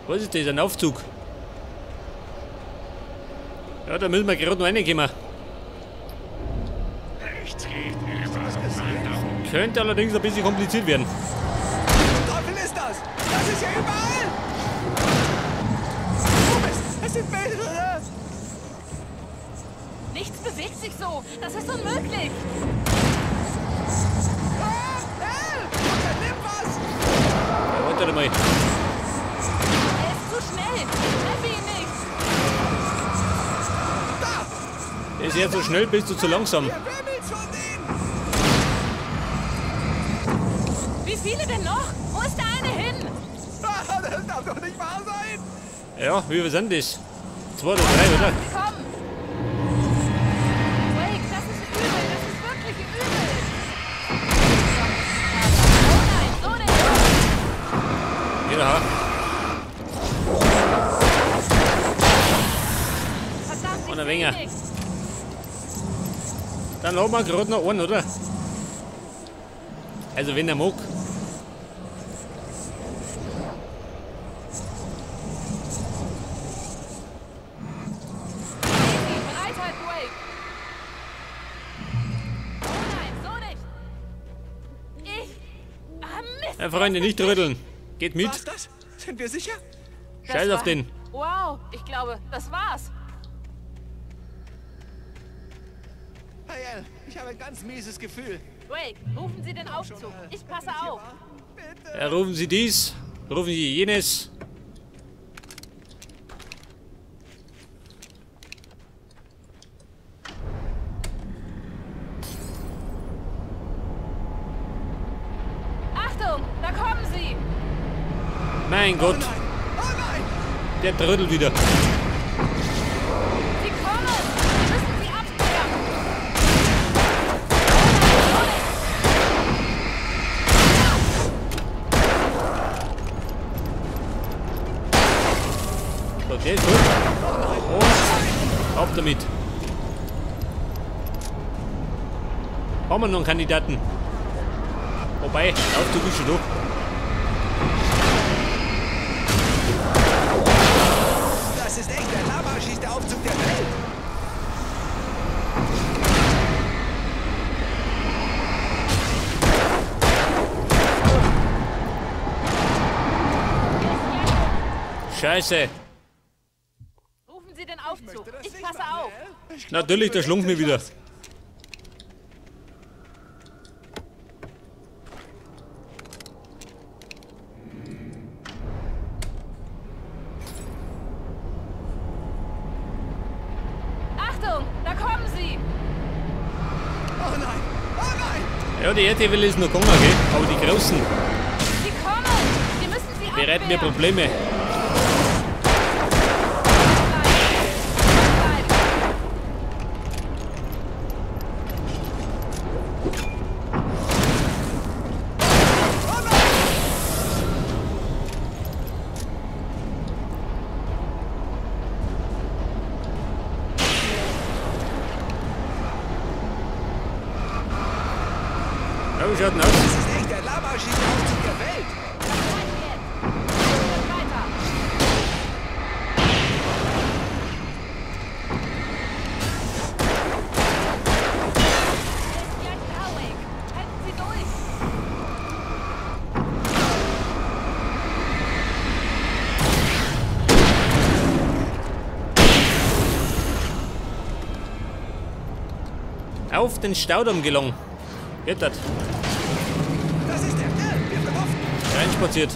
Was ist das? Ein Aufzug? Ja, da müssen wir gerade noch reinkommen. Könnte allerdings ein bisschen kompliziert werden. Was Teufel ist das? Das ist ja überall! Es sind mehrere! Nichts bewegt sich so. Das ist unmöglich. Nimm was! Ja, warte mal. Er ist zu schnell. Ich treffe ihn nicht. Der ist ja so schnell, bist du zu langsam. Wer will's von denen? Wie viele denn noch? Wo ist der eine hin? Das darf doch nicht wahr sein! Ja, wie viel sind das? 2 oder 3, oder? Komm. Wake, das ist übel. Das ist wirklich übel. Oh nein, so denn. Ja. Verdammt, ich Und ein sehe wenig. nichts. Dann haben wir gerade noch einen, oder? Also wenn er mag. Bereitheit, Wake. Oh nein, so nicht. Mist. Ja, Freunde, nicht rütteln. Geht mit. War's das? Sind wir sicher? Das Scheiß auf war- den. Wow, ich glaube, das war's. Hey, El, ich habe ein ganz mieses Gefühl. Wake, rufen Sie den Aufzug. Ich passe auf. Bitte. Ja, rufen Sie dies, rufen Sie jenes. Achtung, da kommen Sie. Mein Oh Gott, nein! Oh nein! der trödelt wieder. Sie kommen. Wir müssen sie abwehren. So, der ist gut. Und ab damit. Haben wir noch einen Kandidaten? Wobei, der Aufzug ist schon da. Das ist echt der laberschießte Aufzug der Welt! Scheiße. Rufen Sie den Aufzug. Ich passe auf. Natürlich, der schlunkt mir wieder. Achtung, da kommen Sie. Oh nein! Oh nein! Ja, die RTL ist noch gegangen, gell? Aber die Großen Sie kommen. Wir müssen sie bereiten mir abwehren. Probleme. Ja, wie schaut denn aus? Das ist echt der laberschießte Aufzug der Welt! Weiter. Ist gleich da, Wake. Halten Sie durch. Auf den Staudamm gelangen. Geht das? Das ist der El! Wir verwuffen! Reinspaziert.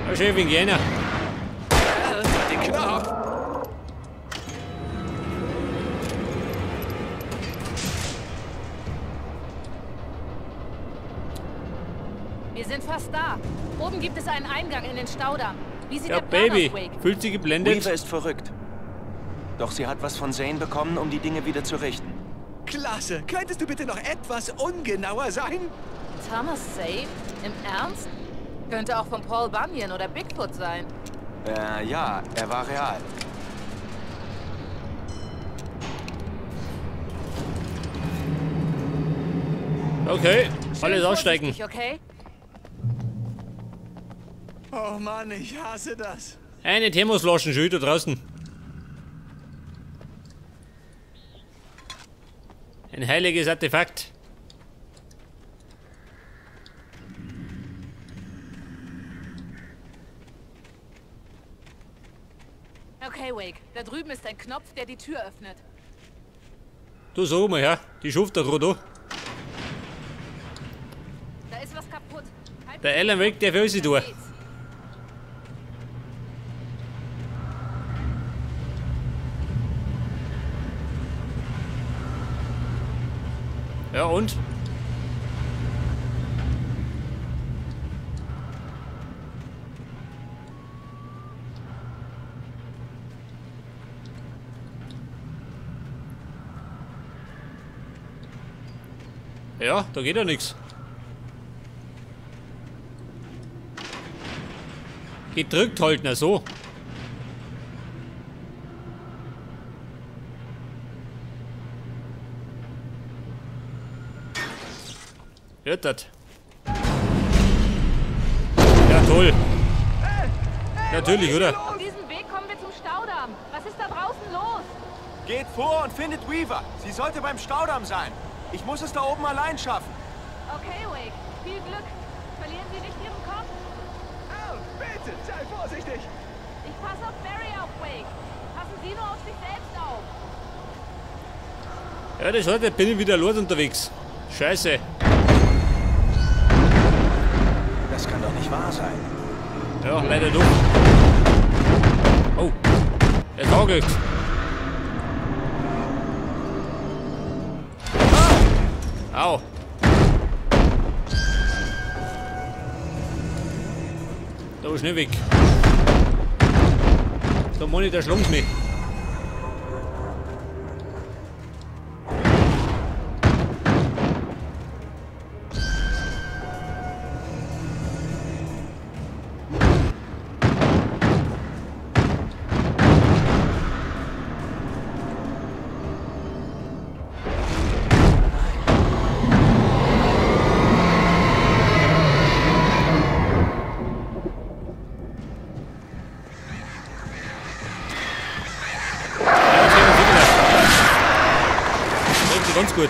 Ja, schön, wegen jener. El, den Knopf! Wir sind fast da. Oben gibt es einen Eingang in den Staudamm. Wie sieht Ja, der Plan Baby. aus, Wake? Fühlt sie geblendet? Weaver ist verrückt. Doch sie hat was von Zane bekommen, um die Dinge wieder zu richten. Klasse! Könntest du bitte noch etwas ungenauer sein? Thomas Zane? Im Ernst? Könnte auch von Paul Bunyan oder Bigfoot sein. Ja, er war real. Okay, alles Schön aussteigen. vorsichtig, okay? Oh Mann, ich hasse das. Eine Thermosflaschen schön da draußen. Ein heiliges Artefakt. Okay, Wake. Da drüben ist ein Knopf, der die Tür öffnet. Du sag mal, ja, die schuft da gerade. Da ist was kaputt. Halt Der Alan Wake, der will sie tun. Ja und? Ja, da geht ja nichts. Gedrückt halt, na so. Hört das? Ja, toll. Natürlich, oder? Auf diesem Weg kommen wir zum Staudamm. Was ist da draußen los? Geht vor und findet Weaver. Sie sollte beim Staudamm sein. Ich muss es da oben allein schaffen. Okay, Wake. Viel Glück. Verlieren Sie nicht Ihren Kopf. Oh, bitte, sei vorsichtig. Ich passe auf Mary auf, Wake. Passen Sie nur auf sich selbst auf. Ja, das hat, jetzt bin ich wieder los unterwegs. Scheiße. Das kann doch nicht wahr sein. Ja, leider doch. Oh, es hagelt. Au. Da war schnell weg. Der Monitor schlungt mich. Ganz gut.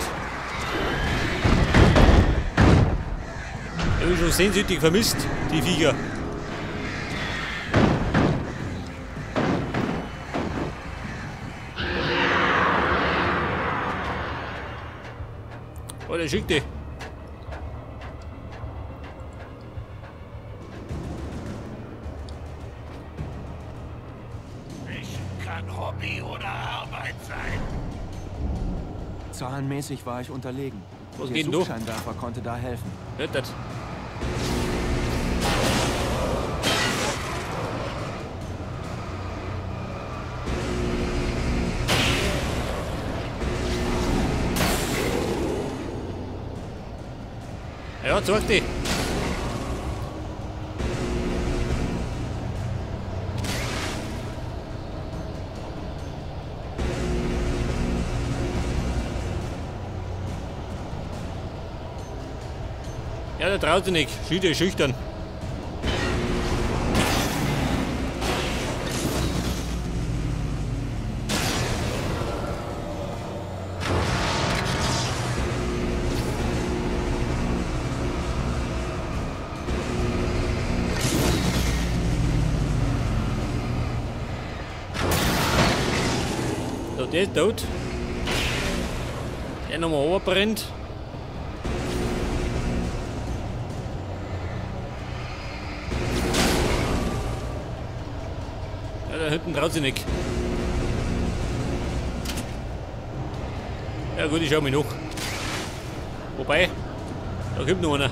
Ich habe schon sehnsüchtig vermisst, die Viecher. Oh, der schickt die. Kann Hobby oder Arbeit sein. Zahlenmäßig war ich unterlegen. Was Ihr geht denn du? Suchscheinwerfer konnte da helfen. Hört das? Ja, zeig die. Ja, der traut sich nicht. Schiede ist schüchtern. So, der ist tot. Der nochmal runterbrennt. Ja, da hinten traut sich nicht. Ja gut, ich schau mich noch. Wobei, da kommt noch einer.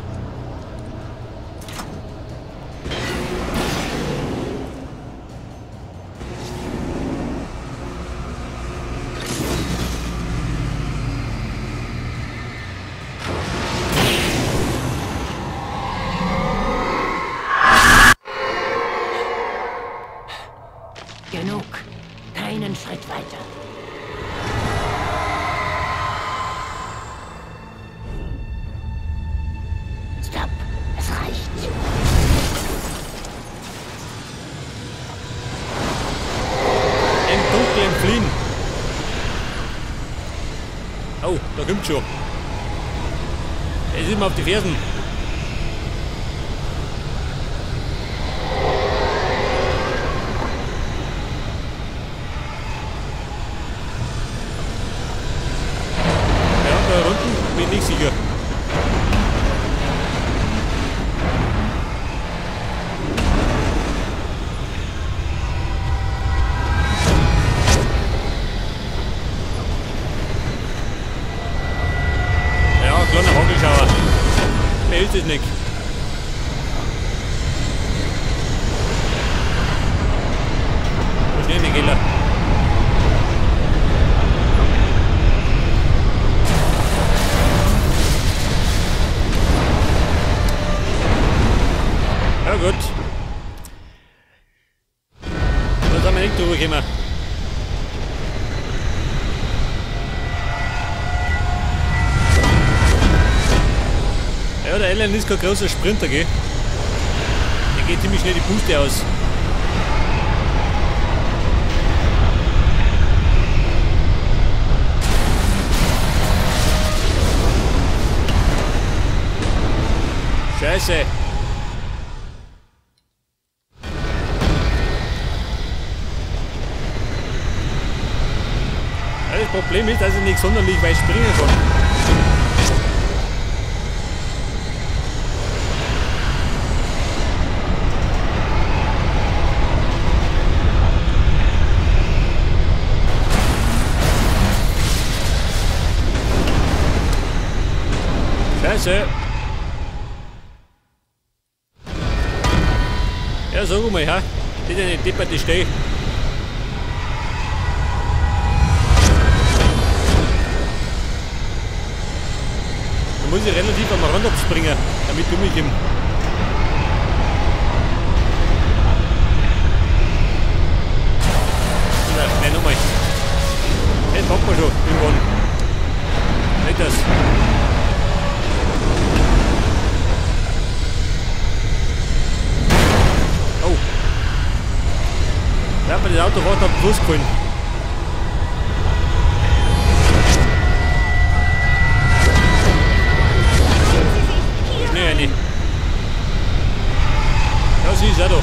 Genug. Keinen Schritt weiter. Da kommt schon. Es ist immer auf die Fersen. Ja, da unten bin ich nicht sicher. Kleiner Hagelschauer. Mehr ist es nicht. Wo stehen die Keller? Ja gut. Da sind wir nicht drüber gekommen. Ja, der Alan ist kein großer Sprinter, gell? Der geht ziemlich schnell die Puste aus. Scheiße! Ja, das Problem ist, dass ich nicht sonderlich weit springen kann. Scheiße. Ja, sag mal, ha? Das ist eine depperte Stelle. Da muss ich relativ am Rand abspringen, damit du mich im... Nein, nochmal. Jetzt packen wir schon irgendwann. Nicht das. Ja, bei den Autofahrt hat Fuß gefallen. Schnell rein. Ja, sie ist auch da.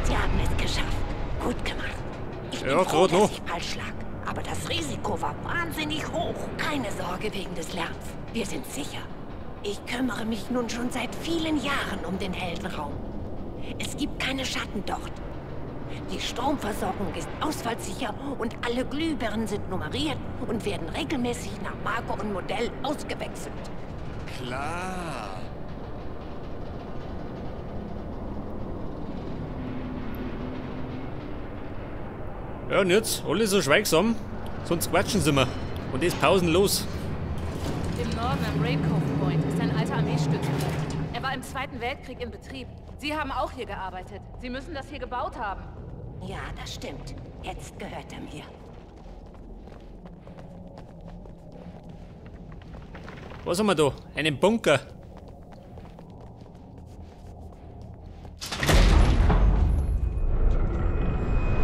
Sie haben es geschafft. Gut gemacht. Ich bin froh, dass ich falsch lag. Aber das Risiko war wahnsinnig hoch. Keine Sorge wegen des Lärms. Wir sind sicher. Ich kümmere mich nun schon seit vielen Jahren um den Heldenraum. Es gibt keine Schatten dort. Die Stromversorgung ist ausfallsicher und alle Glühbirnen sind nummeriert und werden regelmäßig nach Marke und Modell ausgewechselt. Klar. Ja, und jetzt alle so schweigsam, sonst quatschen sie mir. Und ist pausenlos. Im Norden am Raincoat Point ist ein alter Armeestützpunkt. Er war im Zweiten Weltkrieg in Betrieb. Sie haben auch hier gearbeitet. Sie müssen das hier gebaut haben. Ja, das stimmt. Jetzt gehört er mir. Was haben wir da? Einen Bunker.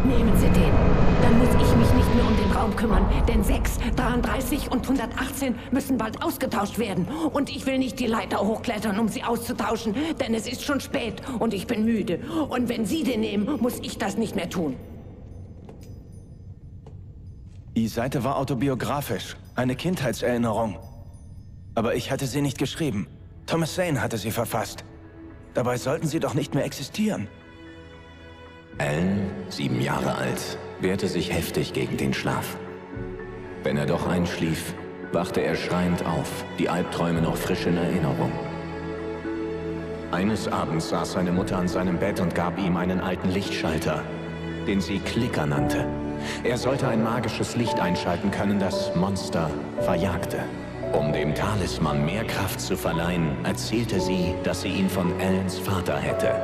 Nehmen Sie den. Dann muss ich mich nicht mehr um den Raum kümmern, denn 6, 33 und 118 müssen bald ausgetauscht werden. Und ich will nicht die Leiter hochklettern, um sie auszutauschen, denn es ist schon spät und ich bin müde. Und wenn Sie den nehmen, muss ich das nicht mehr tun. Die Seite war autobiografisch, eine Kindheitserinnerung. Aber ich hatte sie nicht geschrieben. Thomas Zane hatte sie verfasst. Dabei sollten sie doch nicht mehr existieren. Alan, 7 Jahre alt, wehrte sich heftig gegen den Schlaf. Wenn er doch einschlief, wachte er schreiend auf, die Albträume noch frisch in Erinnerung. Eines Abends saß seine Mutter an seinem Bett und gab ihm einen alten Lichtschalter, den sie Klicker nannte. Er sollte ein magisches Licht einschalten können, das Monster verjagte. Um dem Talisman mehr Kraft zu verleihen, erzählte sie, dass sie ihn von Alans Vater hätte.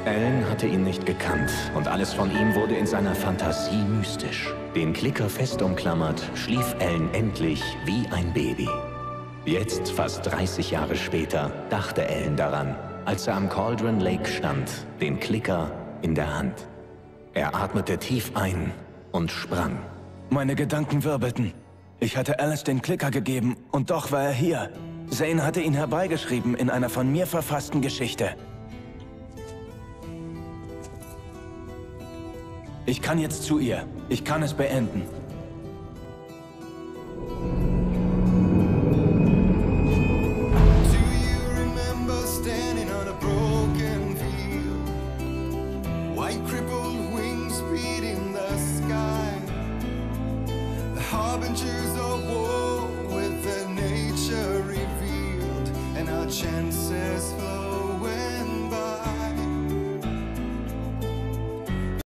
Alan hatte ihn nicht gekannt und alles von ihm wurde in seiner Fantasie mystisch. Den Klicker fest umklammert, schlief Alan endlich wie ein Baby. Jetzt, fast 30 Jahre später, dachte Alan daran, als er am Cauldron Lake stand, den Klicker in der Hand. Er atmete tief ein und sprang. Meine Gedanken wirbelten. Ich hatte Alice den Klicker gegeben und doch war er hier. Zane hatte ihn herbeigeschrieben in einer von mir verfassten Geschichte. Ich kann jetzt zu ihr. Ich kann es beenden.